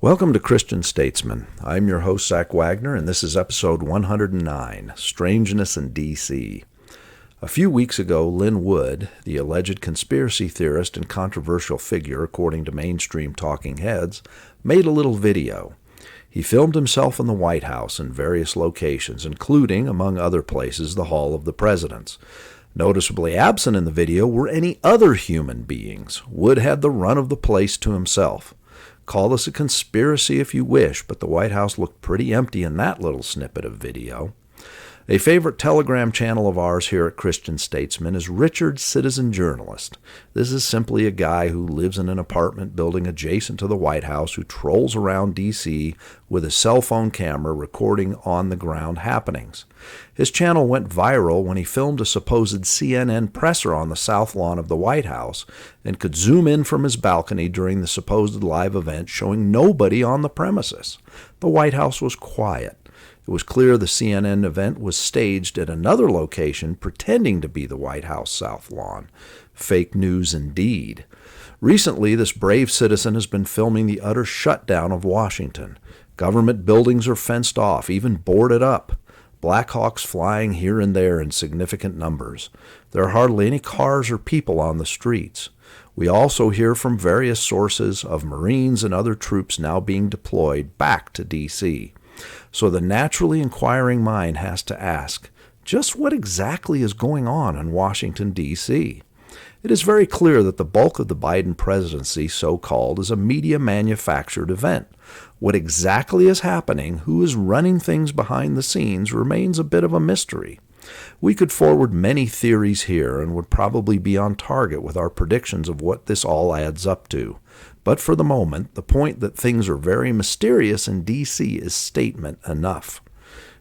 Welcome to Christian Statesman. I'm your host, Zach Wagner, and this is episode 109, Strangeness in D.C. A few weeks ago, Lin Wood, the alleged conspiracy theorist and controversial figure according to mainstream talking heads, made a little video. He filmed himself in the White House in various locations, including, among other places, the Hall of the Presidents. Noticeably absent in the video were any other human beings. Wood had the run of the place to himself. Call this a conspiracy if you wish, but the White House looked pretty empty in that little snippet of video. A favorite Telegram channel of ours here at Christian Statesman is Richard Citizen Journalist. This is simply a guy who lives in an apartment building adjacent to the White House who trolls around D.C. with a cell phone camera recording on-the-ground happenings. His channel went viral when he filmed a supposed CNN presser on the south lawn of the White House and could zoom in from his balcony during the supposed live event showing nobody on the premises. The White House was quiet. It was clear the CNN event was staged at another location pretending to be the White House South Lawn. Fake news indeed. Recently, this brave citizen has been filming the utter shutdown of Washington. Government buildings are fenced off, even boarded up. Black Hawks flying here and there in significant numbers. There are hardly any cars or people on the streets. We also hear from various sources of Marines and other troops now being deployed back to D.C. So the naturally inquiring mind has to ask, just what exactly is going on in Washington, D.C.? It is very clear that the bulk of the Biden presidency, so-called, is a media-manufactured event. What exactly is happening, who is running things behind the scenes, remains a bit of a mystery. We could forward many theories here and would probably be on target with our predictions of what this all adds up to. But for the moment, the point that things are very mysterious in D.C. is statement enough.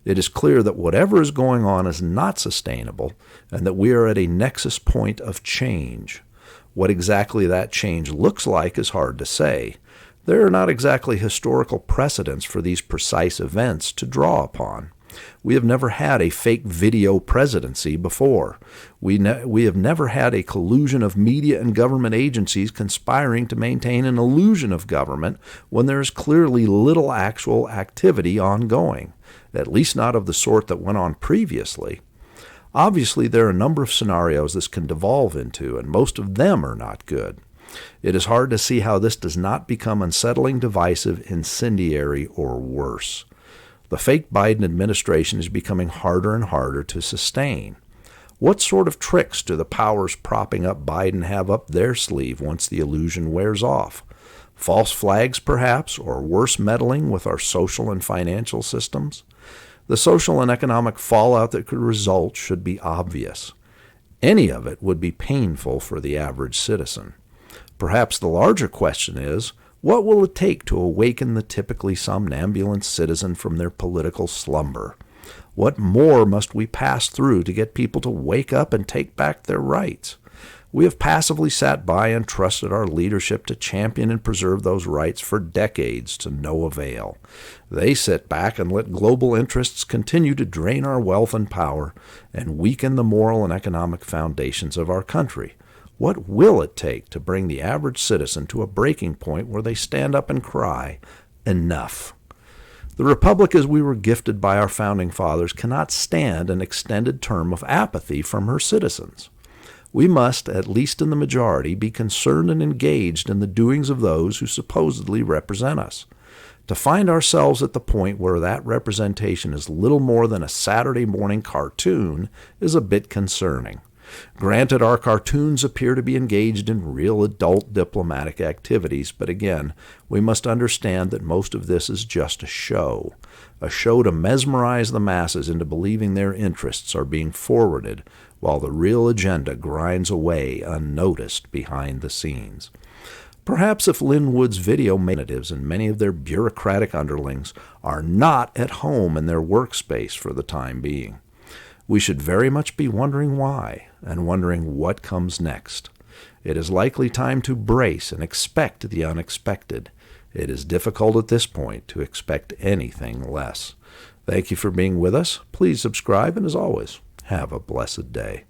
It is clear that whatever is going on is not sustainable and that we are at a nexus point of change. What exactly that change looks like is hard to say. There are not exactly historical precedents for these precise events to draw upon. We have never had a fake video presidency before. We have never had a collusion of media and government agencies conspiring to maintain an illusion of government when there is clearly little actual activity ongoing, at least not of the sort that went on previously. Obviously, there are a number of scenarios this can devolve into, and most of them are not good. It is hard to see how this does not become unsettling, divisive, incendiary, or worse. The fake Biden administration is becoming harder and harder to sustain. What sort of tricks do the powers propping up Biden have up their sleeve once the illusion wears off? False flags, perhaps, or worse, meddling with our social and financial systems? The social and economic fallout that could result should be obvious. Any of it would be painful for the average citizen. Perhaps the larger question is, what will it take to awaken the typically somnambulant citizen from their political slumber? What more must we pass through to get people to wake up and take back their rights? We have passively sat by and trusted our leadership to champion and preserve those rights for decades to no avail. They sit back and let global interests continue to drain our wealth and power and weaken the moral and economic foundations of our country. What will it take to bring the average citizen to a breaking point where they stand up and cry, enough? The republic as we were gifted by our founding fathers cannot stand an extended term of apathy from her citizens. We must, at least in the majority, be concerned and engaged in the doings of those who supposedly represent us. To find ourselves at the point where that representation is little more than a Saturday morning cartoon is a bit concerning. Granted, our cartoons appear to be engaged in real adult diplomatic activities, but again, we must understand that most of this is just a show to mesmerize the masses into believing their interests are being forwarded while the real agenda grinds away unnoticed behind the scenes. Perhaps if Lin Wood's video natives and many of their bureaucratic underlings are not at home in their workspace for the time being. We should very much be wondering why, and wondering what comes next. It is likely time to brace and expect the unexpected. It is difficult at this point to expect anything less. Thank you for being with us. Please subscribe, and as always, have a blessed day.